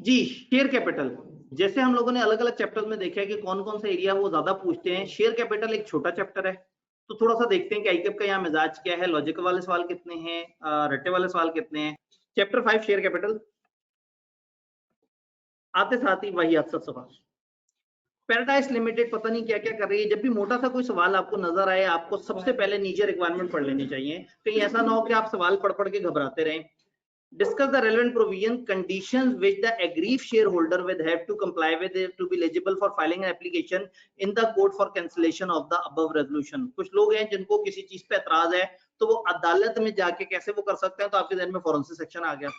जी, share capital जैसे हम लोगों ने अलग अलग चैप्टर में देखा है कि कौन कौन सा एरिया वो ज्यादा पूछते हैं। शेयर कैपिटल एक छोटा चैप्टर है, तो थोड़ा सा देखते हैं कि आईकेप का यहाँ मिजाज क्या है, लॉजिक वाले सवाल कितने हैं, रट्टे वाले सवाल कितने हैं। चैप्टर 5 शेयर कैपिटल, आते साथ ही वही सवाल। पैराडाइज लिमिटेड पता नहीं क्या क्या कर रही है। जब भी मोटा सा कोई सवाल आपको नजर आए, आपको सबसे पहले नीचे रिक्वायरमेंट पढ़ लेनी चाहिए, कहीं ऐसा ना हो कि आप सवाल पढ़ पढ़ के घबराते रहें। Discuss the relevant provision conditions which the aggrieved shareholder will have to comply with to be eligible for filing an application in the court for cancellation of the above resolution। कुछ लोग हैं जिनको किसी चीज पे एतराज है, तो वो अदालत में जाके कैसे वो कर सकते हैं, तो आपके जहन में फौरन से सेक्शन आ गया।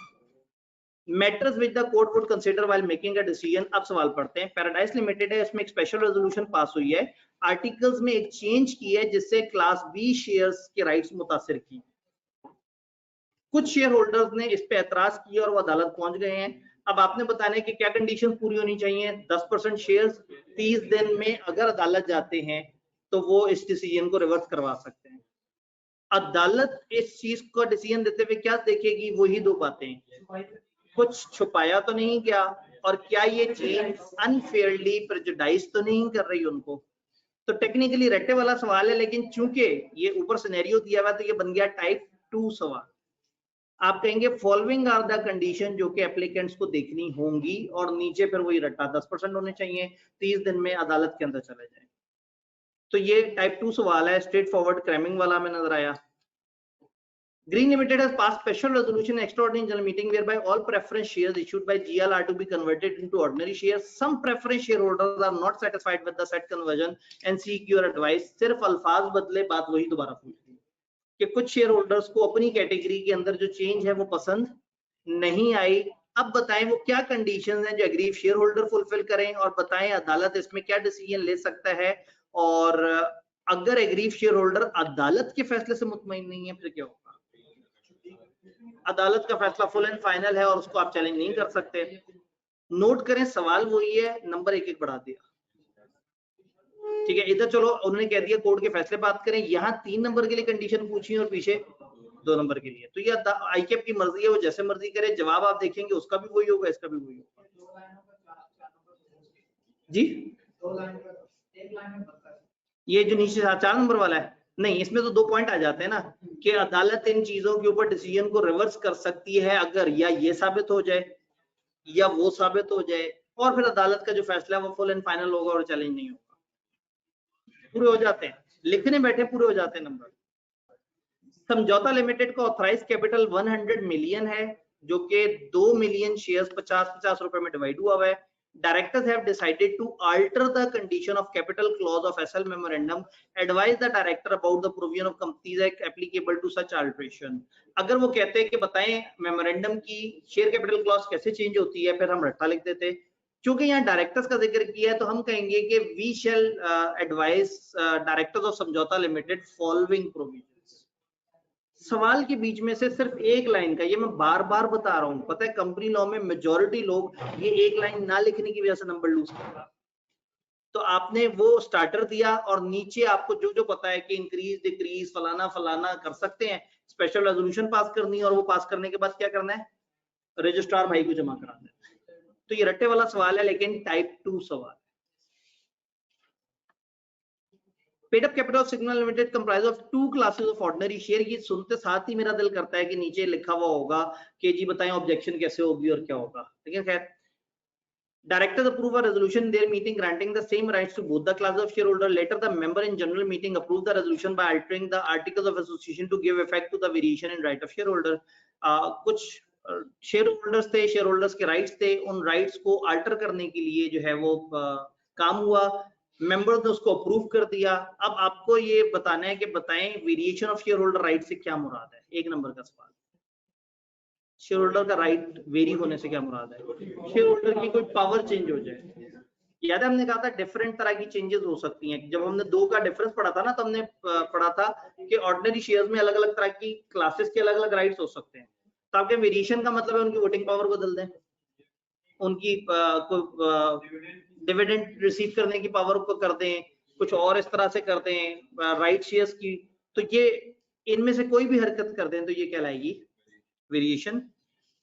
Matters which the court would consider while making a decision। अब सवाल पढ़ते हैं। पैराडाइज लिमिटेड है, इसमें एक स्पेशल रेजोल्यूशन पास हुई है, आर्टिकल्स में एक चेंज की है जिससे क्लास बी शेयर्स के राइट्स मुतासिर की। कुछ शेयर होल्डर्स ने इस पे एतराज किया और वो अदालत पहुंच गए हैं। अब आपने बताना है कि क्या कंडीशन पूरी होनी चाहिए। 10% शेयर्स 30 दिन में अगर अदालत जाते हैं तो वो इस डिसीजन को रिवर्स करवा सकते हैं। अदालत इस चीज को डिसीजन देते हुए क्या देखेगी, वही दो बातें, कुछ छुपाया तो नहीं क्या, और क्या ये चेंज अनफेयरली प्रेजुडाइज तो नहीं कर रही उनको। तो टेक्निकली रट्टे वाला सवाल है, लेकिन चूंकि ये ऊपर सिनेरियो दिया हुआ तो ये बन गया टाइप 2 सवाल। आप कहेंगे फॉलोइंग आर द कंडीशन जो कि एप्लीकेंट्स को देखनी होंगी, और नीचे फिर वही रट्टा 10% होने चाहिए, 30 दिन में अदालत के अंदर चले जाए। तो ये टाइप 2 सवाल है, स्ट्रेट फॉरवर्ड क्रैमिंग वाला में नजर आया। Green Limited has passed special resolution extraordinary general meeting whereby all preference shares issued by GL are to be converted into ordinary shares. Some preference shareholders are not satisfied with the said conversion and seek your advice। सिर्फ अल्फाज बदले, बात वही दोबारा पूछ ली कि कुछ share holders को अपनी कैटेगरी के अंदर जो चेंज है वो पसंद नहीं आई। अब बताएं वो क्या कंडीशंस हैं जो एग्रीव शेयर होल्डर फुलफिल करें, और बताएं अदालत इसमें क्या डिसीजन ले सकता है। और अगर एग्रीव शेयर होल्डर अदालत के फैसले से मुतमईन नहीं है फिर क्या होगा। अदालत का फैसला फुल एंड फाइनल है और उसको आप चैलेंज नहीं कर सकते। नोट करें सवाल वही है, नंबर एक एक बढ़ा दिया, ठीक है। इधर चलो उन्होंने कह दिया कोर्ट के फैसले बात करें, यहाँ 3 नंबर के लिए कंडीशन पूछी और पीछे 2 नंबर के लिए। तो ये आईकेप की मर्जी है, वो जैसे मर्जी करे, जवाब आप देखेंगे उसका भी वही होगा, इसका भी वही होगा। जी ये जो नीचे 4 नंबर वाला है, नहीं इसमें तो 2 पॉइंट आ जाते हैं ना कि अदालत इन चीजों के ऊपर डिसीजन को रिवर्स कर सकती है अगर या ये साबित हो जाए या वो साबित हो जाए, और फिर अदालत का जो फैसला है वो फुल एंड फाइनल होगा और चैलेंज नहीं होगा। पूरे हो जाते हैं, लिखने बैठे पूरे हो जाते हैं नंबर। समझौता लिमिटेड का ऑथराइज कैपिटल 100 मिलियन है, जो कि 2 मिलियन शेयर्स 50-50 रुपए में डिवाइड हुआ है। Directors have decided to alter the condition of capital clause of SL memorandum। Advise the director about the provision of Companies Act applicable to such alteration। अगर वो कहते हैं कि बताएं मेमोरेंडम की शेयर कैपिटल क्लॉज कैसे चेंज होती है, फिर हम रट्टा लिख देते। क्योंकि यहाँ डायरेक्टर्स का जिक्र किया है तो हम कहेंगे कि we shall advise directors of Samjhauta limited following provision. सवाल के बीच में से सिर्फ एक लाइन का, ये मैं बार बार बता रहा हूं, पता है कंपनी लॉ में मेजॉरिटी लोग ये एक लाइन ना लिखने की वजह से नंबर लूज करता। तो आपने वो स्टार्टर दिया और नीचे आपको जो जो पता है कि इंक्रीज डिक्रीज फलाना फलाना कर सकते हैं, स्पेशल रेजोल्यूशन पास करनी है, और वो पास करने के बाद क्या करना है, रजिस्ट्रार भाई को जमा कराना है। तो ये रट्टे वाला सवाल है लेकिन टाइप 2 सवाल। Paid up capital signal limited comprise of 2 classes of ordinary share. ये सुनते साथ ही मेरा दिल करता है कि नीचे लिखा हुआ होगा कि जी बताएं ऑब्जेक्शन कैसे होगी और क्या होगा, लेकिन खैर। Directors approve a resolution in their meeting granting the same rights to both the classes of shareholder। Later, the member in general meeting approved the resolution by altering the articles of association to give effect to the variation in right of shareholder। कुछ share holders थे, share holders के rights थे, उन rights को alter करने के लिए जो है वो काम हुआ, मेंबर ने उसको अप्रूव कर दिया। अब आपको ये बताना है कि बताएं variation of share holder right से क्या मुराद है। 1 नंबर का सवाल, शेयर होल्डर का राइट वेरी होने से क्या मुराद है, शेयर होल्डर की कोई पावर चेंज हो जाए। याद है हमने कहा था डिफरेंट तरह की चेंजेस हो सकती हैं। जब हमने 2 का डिफरेंस पढ़ा था ना, तो हमने पढ़ा था कि ऑर्डिनरी शेयर्स में अलग अलग तरह की क्लासेस के अलग अलग राइट्स हो सकते हैं। तो आपके वेरिएशन का मतलब है उनकी वोटिंग पावर बदल दें, उनकी डिविडेंड रिसीव करने की पावर को कर दें, कुछ और इस तरह से कर दें राइट शेयर्स की। तो ये इनमें से कोई भी हरकत कर दें तो ये कहलाएगी variation.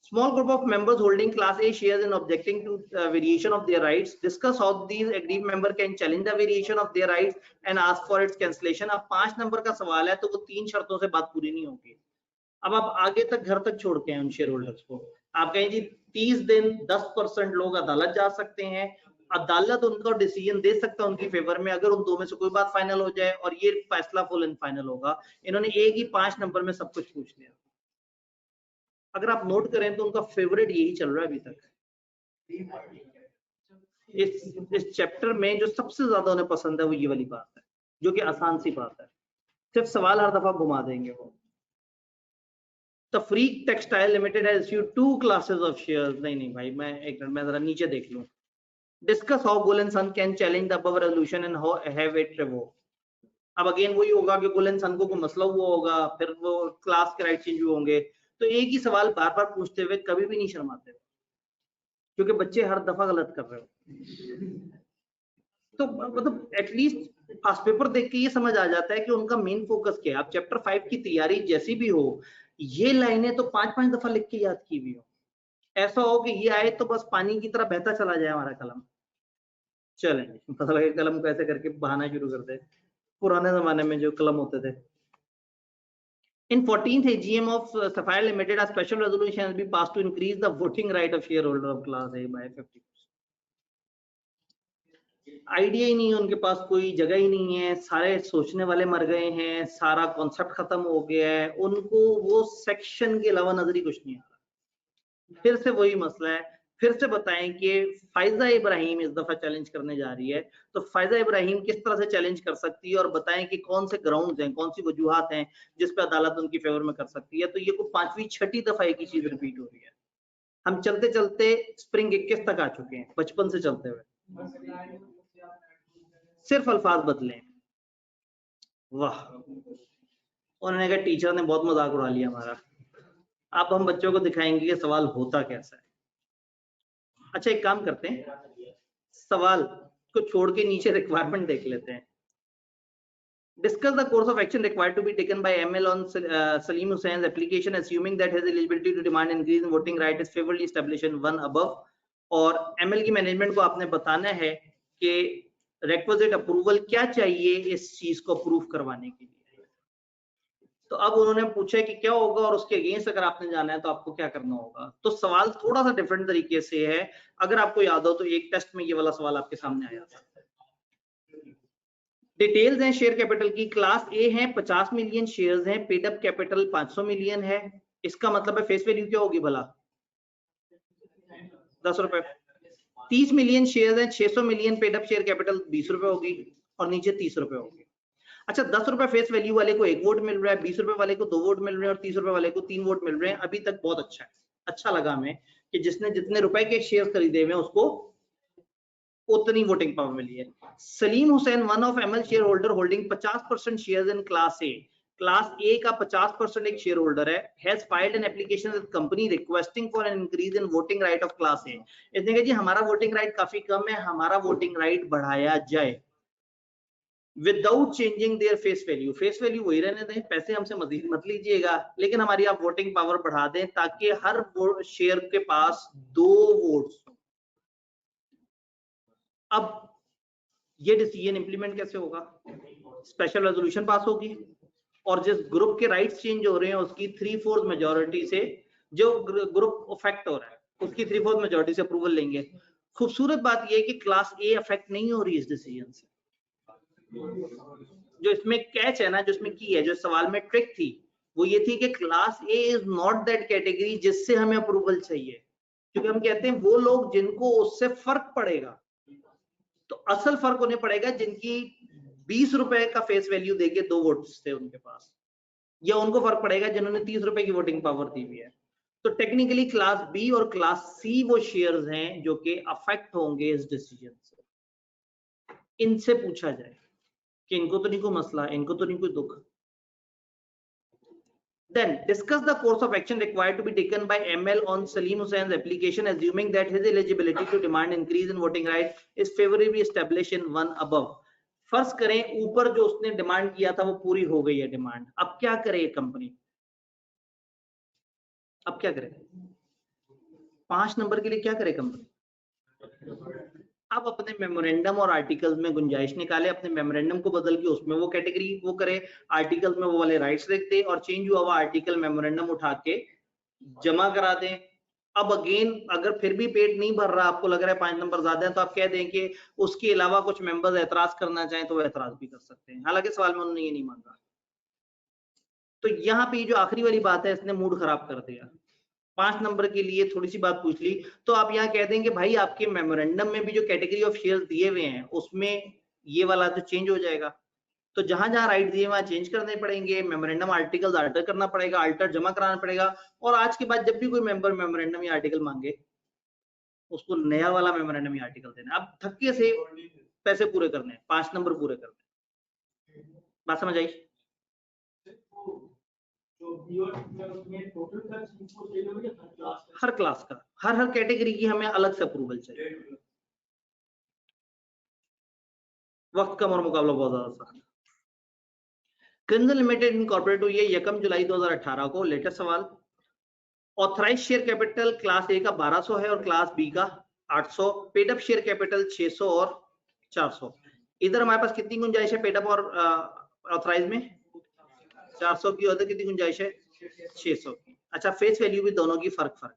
Small group of members holding Class A shares and objecting to variation of their rights. Discuss how these aggrieved member can challenge the variation of their rights and ask for its cancellation. अब 5 number का सवाल है तो वो 3 शर्तों से बात पूरी नहीं होगी। अब आप आगे तक घर तक छोड़ते हैं उन शेयर होल्डर्स को। आप कहें जी 30 दिन 10% लोग अदालत जा सकते हैं, अदालत उनको डिसीजन दे सकता है उनकी फेवर में, अगर उन दो में से कोई बात फाइनल हो जाए और ये फैसला फुल एंड फाइनल होगा। इन्होंने एक ही 5 नंबर में सब कुछ पूछ लिया। अगर आप नोट करें तो उनका फेवरेट यही चल रहा है अभी तक। इस चैप्टर में जो सबसे ज्यादा उन्हें पसंद है वो ये वाली बात है, जो कि आसान सी बात है, सिर्फ सवाल हर दफा घुमा देंगे वो। तफरीक textile limited has issued 2 classes of shares. नहीं भाई, मैं एक मिनट में जरा नीचे देख लूं। Discuss how Gul and son can challenge the above resolution and how have it revoked. अब अगेन वही होगा कि गुल एंड सन को कोई मसला हुआ होगा, फिर वो क्लास के राइट चेंज हुए होंगे। तो एक ही सवाल बार बार पूछते हुए कभी भी नहीं शर्माते, क्योंकि बच्चे हर दफा गलत कर रहे हो। तो मतलब एटलीस्ट पास पेपर देख के ये समझ आ जाता है कि उनका मेन फोकस क्या है। आप चैप्टर 5 की तैयारी जैसी भी हो, ये लाइनें तो 5-5 दफा लिख के याद की हुई हो। ऐसा हो कि ये आए तो बस पानी की तरह बहता चला जाए हमारा कलम। चलें, पता लगे कलम को ऐसे करके बहाना शुरू कर दे, पुराने जमाने में जो कलम होते थे। In 14th AGM of Sapphire Limited, a special resolution has been passed to increase the voting right of shareholder of Class A by 50%. Idea ही नहीं है उनके पास, कोई जगह ही नहीं है, सारे सोचने वाले मर गए हैं, सारा कॉन्सेप्ट खत्म हो गया है, उनको वो सेक्शन के अलावा नजर ही कुछ नहीं आ रहा। फिर से वही मसला है, फिर से बताएं कि फायजा इब्राहिम इस दफा चैलेंज करने जा रही है, तो फायजा इब्राहिम किस तरह से चैलेंज कर सकती है और बताएं कि कौन से ग्राउंड्स हैं, कौन सी वजूहात हैं जिस पे अदालत उनकी फेवर में कर सकती है। तो ये को 5वीं 6ठी दफा एक ही चीज रिपीट हो रही है। हम चलते चलते स्प्रिंग 21 तक आ चुके हैं, बचपन से चलते हुए, सिर्फ अल्फाज बदले। वाह, उन्होंने कहा टीचर ने बहुत मजाक उड़ा लिया हमारा। अब हम बच्चों को दिखाएंगे कि सवाल होता कैसा है। अच्छा, एक काम करते हैं, सवाल को छोड़ के नीचे रिक्वायरमेंट देख लेते हैं। Discuss the course of action required to be taken by ML on Salim Hussein's application, assuming that his eligibility to demand increase in voting right is favorably established in 1 above। और ML की management को आपने बताना है कि requisite approval क्या चाहिए इस चीज को अप्रूव करवाने के लिए। तो अब उन्होंने पूछा कि क्या होगा और उसके अगेंस्ट अगर आपने जाना है तो आपको क्या करना होगा। तो सवाल थोड़ा सा डिफरेंट तरीके से है। अगर आपको याद हो तो एक टेस्ट में ये वाला सवाल आपके सामने आया था। डिटेल्स हैं शेयर कैपिटल की। क्लास ए है, 50 मिलियन शेयर्स हैं, पेड अप कैपिटल 500 मिलियन है। इसका मतलब है फेस वैल्यू क्या होगी भला? 10 रुपए। 30 मिलियन शेयर्स हैं, 600 million paid up share capital 20 रुपए होगी और नीचे 30 रुपए होगी। अच्छा, 10 रुपए फेस वैल्यू वाले को 1 वोट मिल रहा है, 20 रुपए वाले को 2 वोट मिल रहे हैं और 30 रुपए वाले को 3 वोट मिल रहे हैं। अभी तक बहुत अच्छा है, अच्छा लगा हमें कि जिसने जितने रुपए के शेयर खरीदे हुए हैं उसको उतनी वोटिंग पावर मिली है। Salim Hussain, one of ML share holder holding 50% shares in class A. Class A का 50% एक शेयर होल्डर है। Has filed an application with company requesting for an increase in voting right of class ए। इसने कहा जी हमारा voting right काफी कम है, हमारा voting right बढ़ाया जाए without changing their face value. Face value वही रहने दें, पैसे हमसे मजीद मत लीजिएगा, लेकिन हमारी आप वोटिंग पावर बढ़ा दें ताकि हर शेयर के पास 2 वोट्स। अब ये डिसीजन इंप्लीमेंट कैसे होगा? स्पेशल रेजोल्यूशन पास होगी और जिस ग्रुप के राइट्स चेंज हो रहे हैं उसकी 3/4 मेजॉरिटी से, जो ग्रुप अफेक्ट हो रहा है उसकी 3/4 मेजॉरिटी से अप्रूवल लेंगे। खूबसूरत बात यह है कि क्लास ए अफेक्ट नहीं हो रही इस डिसीजन से। जो इसमें कैच है ना, जो इसमें की है, जो सवाल में ट्रिक थी वो ये थी कि class A is not that category जिससे हमें अप्रूवल चाहिए, क्योंकि हम कहते हैं वो लोग जिनको उससे फर्क पड़ेगा। तो असल फर्क उन्हें पड़ेगा जिनकी 20 रुपए का फेस वैल्यू देके 2 वोट्स थे उनके पास, या उनको फर्क पड़ेगा जिन्होंने 30 रुपए की वोटिंग पावर दी हुई है। तो टेक्निकली क्लास बी और क्लास सी वो शेयर्स हैं जो कि अफेक्ट होंगे इस डिसीजन से। इनसे पूछा जाए कि इनको तो नहीं कोई मसला, इनको तो नहीं कोई दुख। Then discuss the course of action required to be taken by ML on Salim Hussein's application, assuming that his eligibility to demand increase in voting right is favorably established in 1 above। फर्ज करें ऊपर जो उसने demand किया था वो पूरी हो गई है डिमांड। अब क्या करे कंपनी? अब क्या करे? 5 नंबर के लिए क्या करे कंपनी? अब अपने मेमोरेंडम और आर्टिकल्स में गुंजाइश निकाले, अपने मेमोरेंडम को बदल के उसमें वो कैटेगरी वो करे, आर्टिकल्स में वो वाले राइट्स लिख दे और चेंज हुआ हुआ आर्टिकल मेमोरेंडम उठा के जमा करा दें। अब अगेन अगर फिर भी पेट नहीं भर रहा, आपको लग रहा है 5 नंबर ज्यादा है, तो आप कह दें कि उसके अलावा कुछ मेंबर्स एतराज करना चाहें तो वो एतराज भी कर सकते हैं। हालांकि सवाल में उन्होंने ये नहीं मांगा। तो यहाँ पे जो आखिरी वाली बात है इसने मूड खराब कर दिया। 5 नंबर के लिए थोड़ी सी बात पूछ ली तो आप यहाँ कह देंगे भाई आपके मेमोरेंडम में भी जो कैटेगरी ऑफ शेयर्स दिए हुए हैं उसमें ये वाला तो चेंज हो जाएगा। तो जहां जहां राइट दिए वहां चेंज करने पड़ेंगे, मेमोरेंडम आर्टिकल्स अल्टर करना पड़ेगा, अल्टर जमा कराना पड़ेगा। और आज के बाद जब भी कोई मेंबर मेमोरेंडम या आर्टिकल मांगे उसको नया वाला मेमोरेंडम या आर्टिकल देना। अब धक्के से पैसे पूरे करने, 5 नंबर पूरे करने। बात समझ आई? हर क्लास का, हर कैटेगरी की हमें अलग से अप्रूवल चाहिए। वक्त कम और मुकाबला बहुत ज्यादा सख्त। क्रिंजल लिमिटेड इनकॉर्पोरेट हुई है 1 जुलाई 2018 को। लेटेस्ट सवाल, authorise share capital class A का 1200 है और क्लास बी का 800, पेड अप शेयर कैपिटल 600 और 400। इधर हमारे पास कितनी गुंजाइश है पेड अप और ऑथराइज में? 400 की। उधर कितनी गुंजाइश है? 600 की। अच्छा, फेस वैल्यू भी दोनों की फर्क है।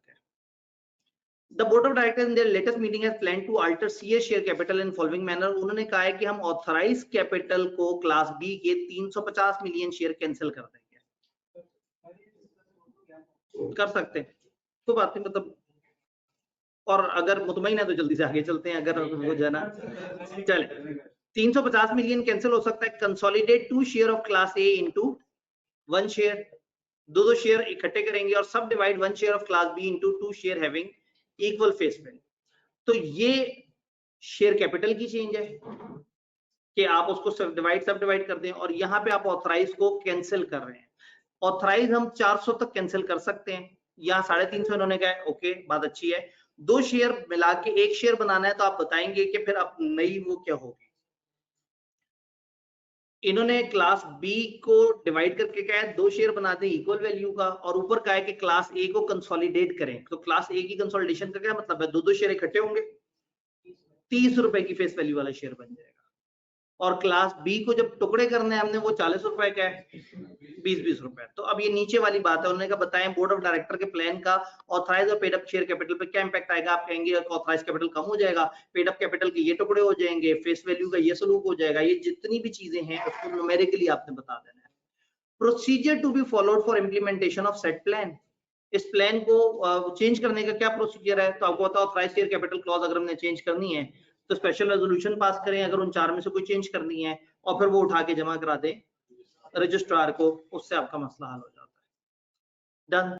The board of directors in their latest meeting has planned to alter CA share capital in following manner। उन्होंने कहा है कि हम ऑथराइज कैपिटल को क्लास बी के 350 मिलियन शेयर कैंसिल कर देंगे। कर सकते हैं, कोई बात नहीं, मतलब और अगर मुतमईन है तो जल्दी से आगे चलते हैं। अगर वो जाना चले 350 मिलियन कैंसिल हो सकता है। Consolidate 2 share of class A into 1 share, दो शेयर इकट्ठे करेंगे और सब divide 1 share of class B into 2 share having equal face value. तो ये शेयर कैपिटल की चेंज है कि आप उसको सब डिवाइड कर दें और यहाँ पे आप ऑथराइज को कैंसिल कर रहे हैं। ऑथराइज हम 400 तक कैंसिल कर सकते हैं, यहाँ 350 इन्होंने कहा ओके, बात अच्छी है। 2 शेयर मिला के 1 शेयर बनाना है तो आप बताएंगे कि फिर अब नई वो क्या होगी। इन्होंने क्लास बी को डिवाइड करके कहा है 2 शेयर बना दें इक्वल वैल्यू का और ऊपर कहा है कि क्लास ए को कंसोलिडेट करें। तो क्लास ए की कंसोलिडेशन का क्या मतलब है? 2 शेयर इकट्ठे होंगे, 30 रुपए की फेस वैल्यू वाला शेयर बन जाएगा। और क्लास बी को जब टुकड़े करने हैं हमने वो 40 रुपए का है, 20-20 रुपए। तो अब ये नीचे वाली बात है, उन्होंने कहा बताएं बोर्ड ऑफ डायरेक्टर के प्लान का ऑथराइज और पेड अप शेयर कैपिटल पे क्या इंपैक्ट आएगा। आप कहेंगे ऑथराइज कैपिटल कम हो जाएगा, पेड अप कैपिटल के ये टुकड़े हो जाएंगे, फेस वैल्यू का ये सलूक हो जाएगा। ये जितनी भी चीजें हैं उसको न्यूमेरिकली आपने बता देना है। Procedure to be followed for implementation of set plan. इस प्लान को चेंज करने का क्या प्रोसीजर है? तो आपको पता है ऑथराइज शेयर कैपिटल क्लॉज अगर हमने चेंज करनी है तो स्पेशल रेजोल्यूशन पास करें अगर उन 4 में से कोई चेंज करनी है, और फिर वो उठा के जमा करा दे रजिस्ट्रार को, उससे आपका मसला हल हो जाता है। डन।